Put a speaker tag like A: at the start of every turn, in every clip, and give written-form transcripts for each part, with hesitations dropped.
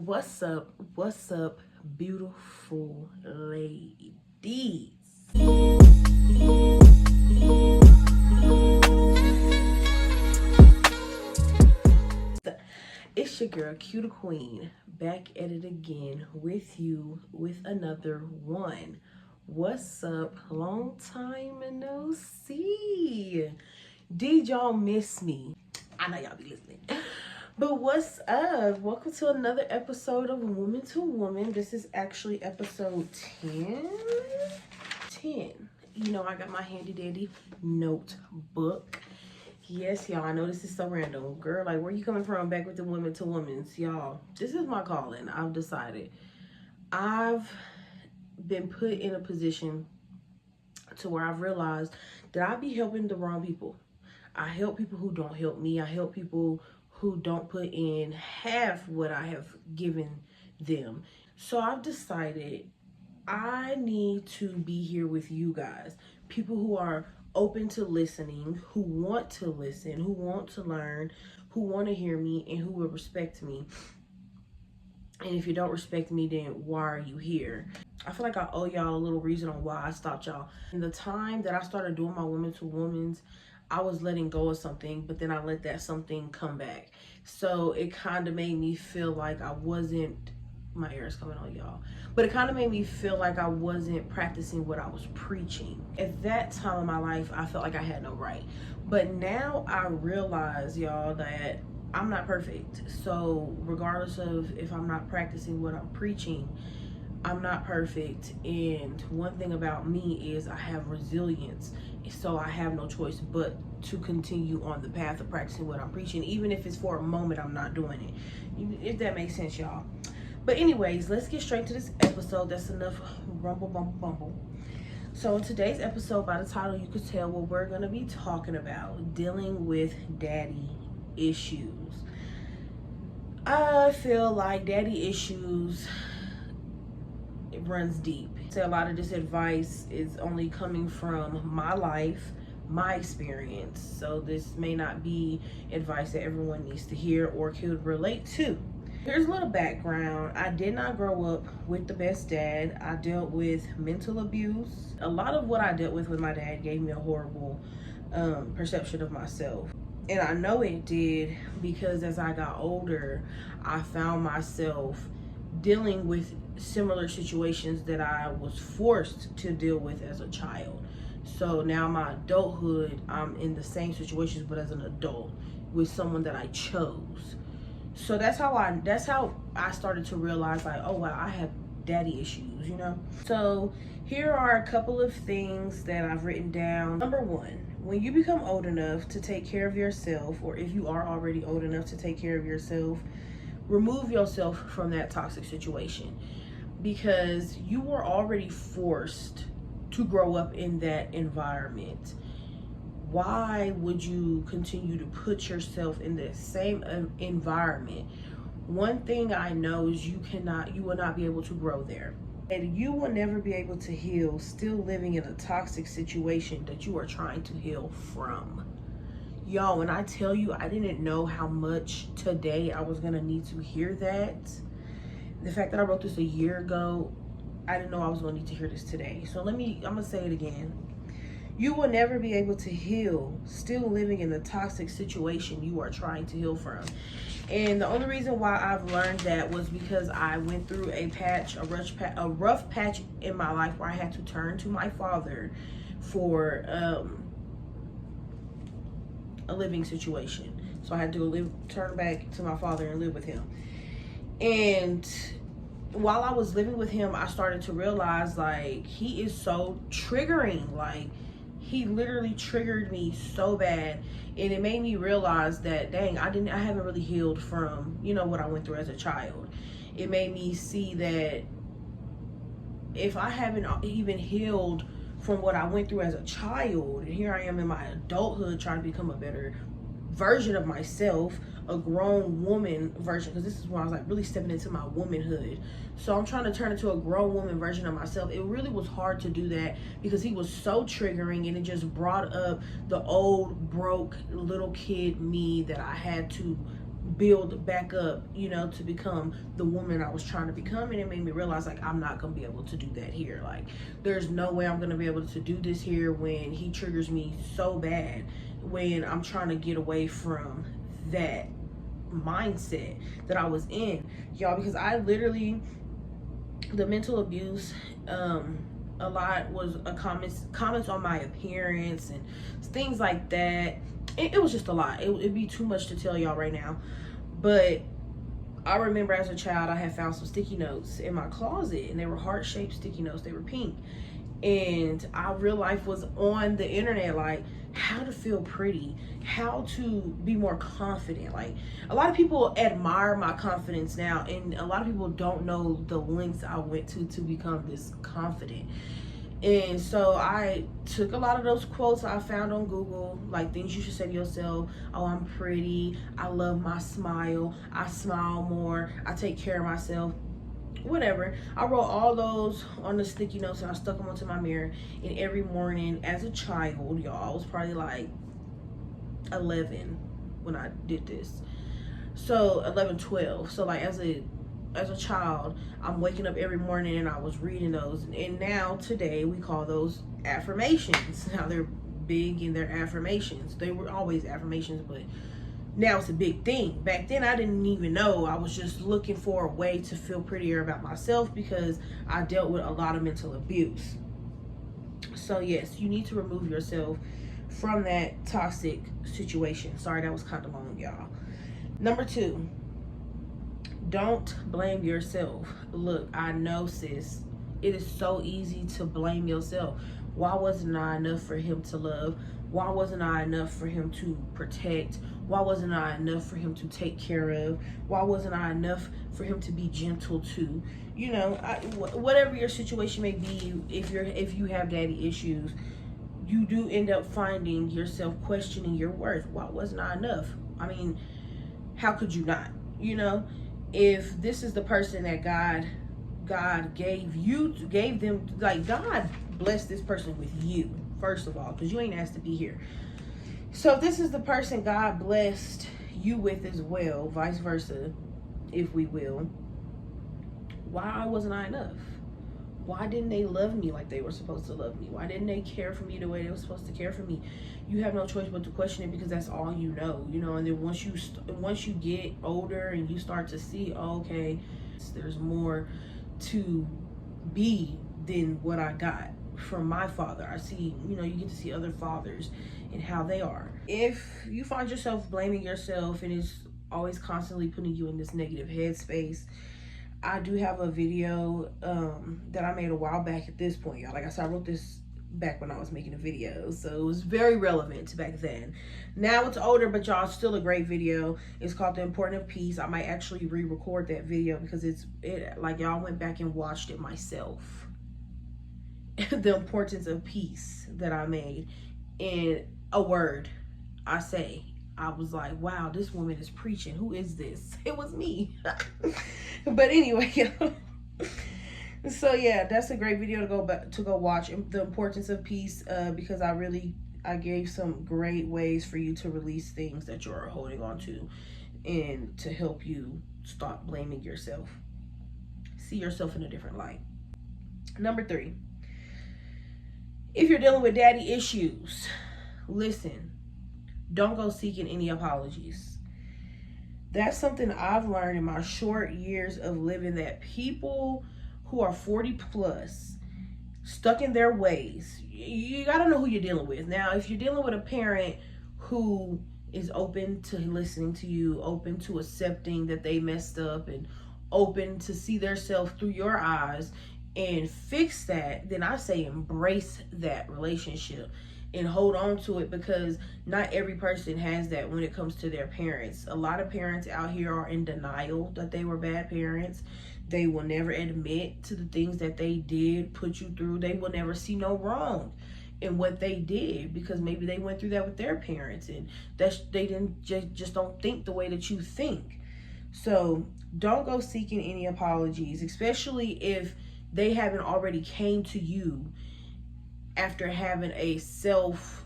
A: What's up? What's up, beautiful ladies? It's your girl, Q the Queen, back at it again with you with another one. What's up? Long time and no see. Did y'all miss me? I know y'all be listening. But what's up? Welcome to another episode of Woman to Woman. This is actually episode 10. 10. You know, I got my handy dandy notebook. Yes, y'all, I know this is so random. Girl, like, where you coming from? Back with the Women to Women's. Y'all, this is my calling. I've decided. I've been put in a position to where I've realized that I be helping the wrong people. I help people who don't help me. I help people who don't put in half what I have given them. So I've decided I need to be here with you guys. People who are open to listening, who want to listen, who want to learn, who want to hear me, and who will respect me. And if you don't respect me, then why are you here? I feel like I owe y'all a little reason on why I stopped y'all. In the time that I started doing my Women to Women's, I was letting go of something, but then I let that something come back. So it kind of made me feel like I wasn't, my hair is coming on, y'all. But it kind of made me feel like I wasn't practicing what I was preaching. At that time of my life, I felt like I had no right. But now I realize, y'all, that I'm not perfect. So regardless of if I'm not practicing what I'm preaching, I'm not perfect. And one thing about me is I have resilience. So I have no choice but to continue on the path of practicing what I'm preaching. Even if it's for a moment, I'm not doing it. If that makes sense, y'all. But anyways, let's get straight to this episode. That's enough rumble, bumble, bumble. So in today's episode, by the title, you could tell what we're going to be talking about. Dealing with daddy issues. I feel like daddy issues, it runs deep. So a lot of this advice is only coming from my life, my experience. So this may not be advice that everyone needs to hear or could relate to. Here's a little background. I did not grow up with the best dad. I dealt with mental abuse. A lot of what I dealt with my dad gave me a horrible perception of myself. And I know it did because as I got older, I found myself dealing with similar situations that I was forced to deal with as a child. So now my adulthood, I'm in the same situations, but as an adult with someone that I chose. So that's how I started to realize, like, oh wow, I have daddy issues, you know? So here are a couple of things that I've written down. Number one, when you become old enough to take care of yourself, or if you are already old enough to take care of yourself, remove yourself from that toxic situation, because you were already forced to grow up in that environment. Why would you continue to put yourself in the same environment? One thing I know is you will not be able to grow there. And you will never be able to heal still living in a toxic situation that you are trying to heal from. Y'all, when I tell you I didn't know how much today I was gonna need to hear that. The fact that I wrote this a year ago, I didn't know I was gonna need to hear this today. So I'm gonna say it again. You will never be able to heal still living in the toxic situation you are trying to heal from. And the only reason why I've learned that was because I went through a rough patch in my life where I had to turn to my father for a living situation. So I had to turn back to my father and live with him. And while I was living with him, I started to realize, like, he is so triggering. Like, he literally triggered me so bad, and it made me realize that, dang, I haven't really healed from, you know, what I went through as a child. It made me see that if I haven't even healed from what I went through as a child, and here I am in my adulthood trying to become a better version of myself, a grown woman version, because this is when I was like really stepping into my womanhood. So I'm trying to turn into a grown woman version of myself. It really was hard to do that because he was so triggering, and it just brought up the old broke little kid me that I had to build back up, you know, to become the woman I was trying to become. And it made me realize, like, I'm not gonna be able to do that here. Like, there's no way I'm gonna be able to do this here when he triggers me so bad, when I'm trying to get away from that mindset that I was in, y'all. Because I literally, the mental abuse, a lot was a comments on my appearance and things like that. It was just a lot. It'd be too much to tell y'all right now. But I remember as a child, I had found some sticky notes in my closet, and they were heart-shaped sticky notes. They were pink. And our real life was on the internet, like how to feel pretty, how to be more confident. Like, a lot of people admire my confidence now, and a lot of people don't know the lengths I went to become this confident. And so I took a lot of those quotes I found on Google, like things you should say to yourself. Oh, I'm pretty, I love my smile, I smile more, I take care of myself, whatever. I wrote all those on the sticky notes, and I stuck them onto my mirror. And every morning as a child, y'all, I was probably like 11 when I did this. So 11, 12. So like as a child, I'm waking up every morning and I was reading those. And now today we call those affirmations. Now they're big in their affirmations. They were always affirmations, but now it's a big thing. Back then I didn't even know. I was just looking for a way to feel prettier about myself because I dealt with a lot of mental abuse. So yes, you need to remove yourself from that toxic situation. Sorry, that was kind of long, y'all. Number 2, don't blame yourself. Look, I know, sis, it is so easy to blame yourself. Why wasn't I enough for him to love? Why wasn't I enough for him to protect? Why wasn't I enough for him to take care of? Why wasn't I enough for him to be gentle to? You know, whatever your situation may be, if you have daddy issues, you do end up finding yourself questioning your worth. Why wasn't I enough? I mean, how could you not? You know, if this is the person that God gave them, like, God blessed this person with you, first of all, because you ain't asked to be here. So if this is the person God blessed you with as well, vice versa, if we will, why wasn't I enough? Why didn't they love me like they were supposed to love me? Why didn't they care for me the way they were supposed to care for me? You have no choice but to question it, because that's all you know. And then once you get older and you start to see, oh, okay, there's more to be than what I got from my father. I see, you get to see other fathers and how they are. If you find yourself blaming yourself and it's always constantly putting you in this negative headspace, I do have a video that I made a while back at this point, y'all. Like I said, I wrote this back when I was making a video, so it was very relevant back then. Now it's older, but y'all, it's still a great video. It's called The Importance of Peace. I might actually re-record that video because it like, y'all went back and watched it myself. The importance of peace that I made in a word. I was like, wow, this woman is preaching. Who is this? It was me. But anyway, so yeah, that's a great video to go watch, The Importance of Peace, because I gave some great ways for you to release things that you're holding on to, and to help you stop blaming yourself. See yourself in a different light. Number 3, if you're dealing with daddy issues, listen. Don't go seeking any apologies. That's something I've learned in my short years of living, that people who are 40 plus, stuck in their ways, you got to know who you're dealing with. Now, if you're dealing with a parent who is open to listening to you, open to accepting that they messed up, and open to see themselves through your eyes and fix that, then I say embrace that relationship and hold on to it, because not every person has that when it comes to their parents. A lot of parents out here are in denial that they were bad parents. They will never admit to the things that they did put you through. They will never see no wrong in what they did, because maybe they went through that with their parents, and they didn't just don't think the way that you think. So don't go seeking any apologies, especially if they haven't already came to you after having a self,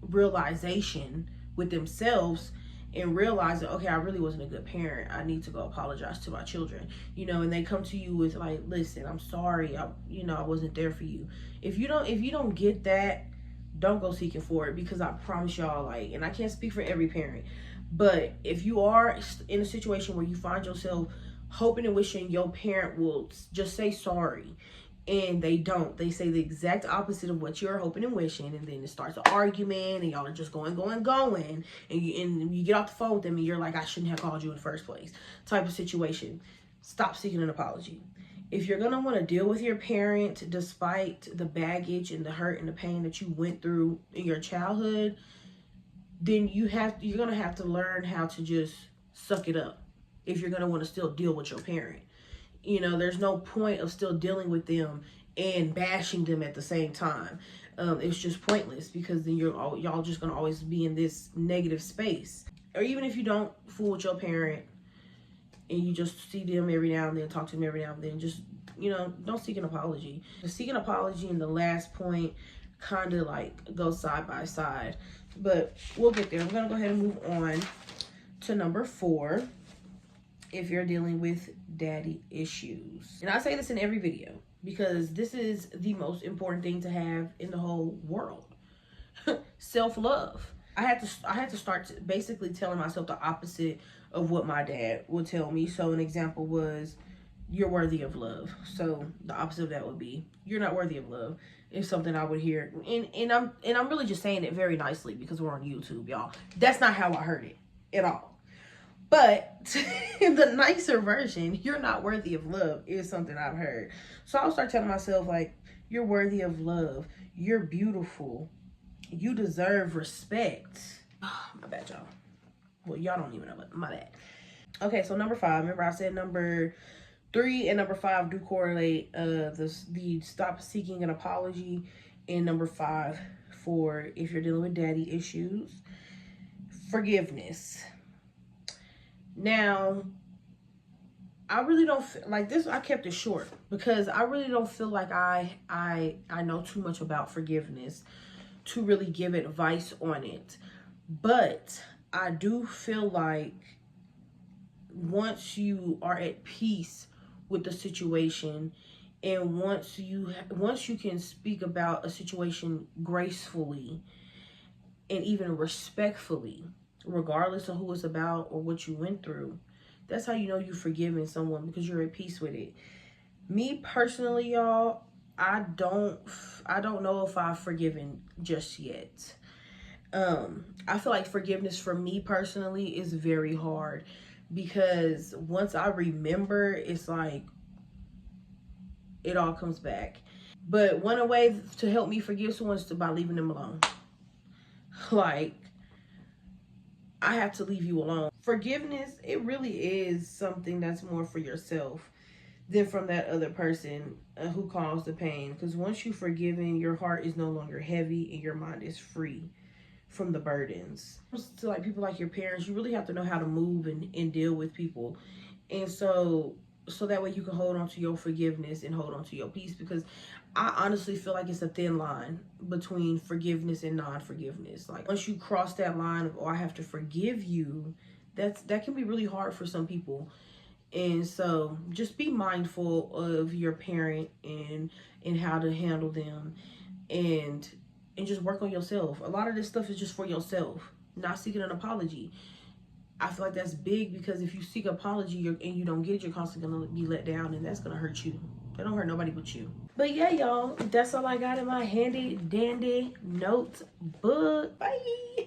A: realization with themselves, and realizing, okay, I really wasn't a good parent. I need to go apologize to my children, you know, and they come to you with like, listen, I'm sorry. I wasn't there for you. If you don't get that, don't go seeking for it, because I promise y'all, like, and I can't speak for every parent, but if you are in a situation where you find yourself hoping and wishing your parent will just say sorry, and they don't, they say the exact opposite of what you're hoping and wishing, and then it starts an argument, and y'all are just going, and you get off the phone with them, and you're like, I shouldn't have called you in the first place, type of situation. Stop seeking an apology. If you're gonna want to deal with your parent despite the baggage and the hurt and the pain that you went through in your childhood, then you're gonna have to learn how to just suck it up if you're gonna want to still deal with your parent. You know, there's no point of still dealing with them and bashing them at the same time. It's just pointless, because then y'all just gonna always be in this negative space. Or even if you don't fool with your parent and you just see them every now and then, talk to them every now and then, just, you know, don't seek an apology. Seek an apology and the last point kind of like go side by side, but we'll get there. We're gonna go ahead and move on to number 4. If you're dealing with daddy issues. And I say this in every video because this is the most important thing to have in the whole world. Self-love. I had to start basically telling myself the opposite of what my dad would tell me. So an example was, you're worthy of love. So the opposite of that would be, you're not worthy of love. Is something I would hear. And I'm really just saying it very nicely because we're on YouTube, y'all. That's not how I heard it at all. But in the nicer version, you're not worthy of love is something I've heard. So I'll start telling myself, like, you're worthy of love. You're beautiful. You deserve respect. Oh, my bad, y'all. Well, y'all don't even know, but my bad. Okay, so number 5. Remember I said number 3 and number 5 do correlate. The stop seeking an apology, and number 5 for if you're dealing with daddy issues. Forgiveness. Now, I really don't feel like this. I kept it short because I really don't feel like I know too much about forgiveness to really give advice on it. But I do feel like once you are at peace with the situation, and once you can speak about a situation gracefully and even respectfully, regardless of who it's about or what you went through, that's how you know you've forgiven someone, because you're at peace with it. Me personally, y'all, I don't know if I've forgiven just yet. I feel like forgiveness for me personally is very hard, because once I remember, it's like it all comes back. But one way to help me forgive someone is by leaving them alone. Like, I have to leave you alone. Forgiveness, it really is something that's more for yourself than from that other person who caused the pain. Because once you've forgiven, your heart is no longer heavy and your mind is free from the burdens. To like people like your parents, you really have to know how to move and deal with people. And so that way you can hold on to your forgiveness and hold on to your peace, because I honestly feel like it's a thin line between forgiveness and non-forgiveness. Like, once you cross that line of, oh, I have to forgive you, that can be really hard for some people. And so just be mindful of your parent and how to handle them, and just work on yourself. A lot of this stuff is just for yourself, not seeking an apology. I feel like that's big, because if you seek an apology and you don't get it, you're constantly going to be let down, and that's going to hurt you. That don't hurt nobody but you. But yeah, y'all, that's all I got in my handy dandy notebook. Bye.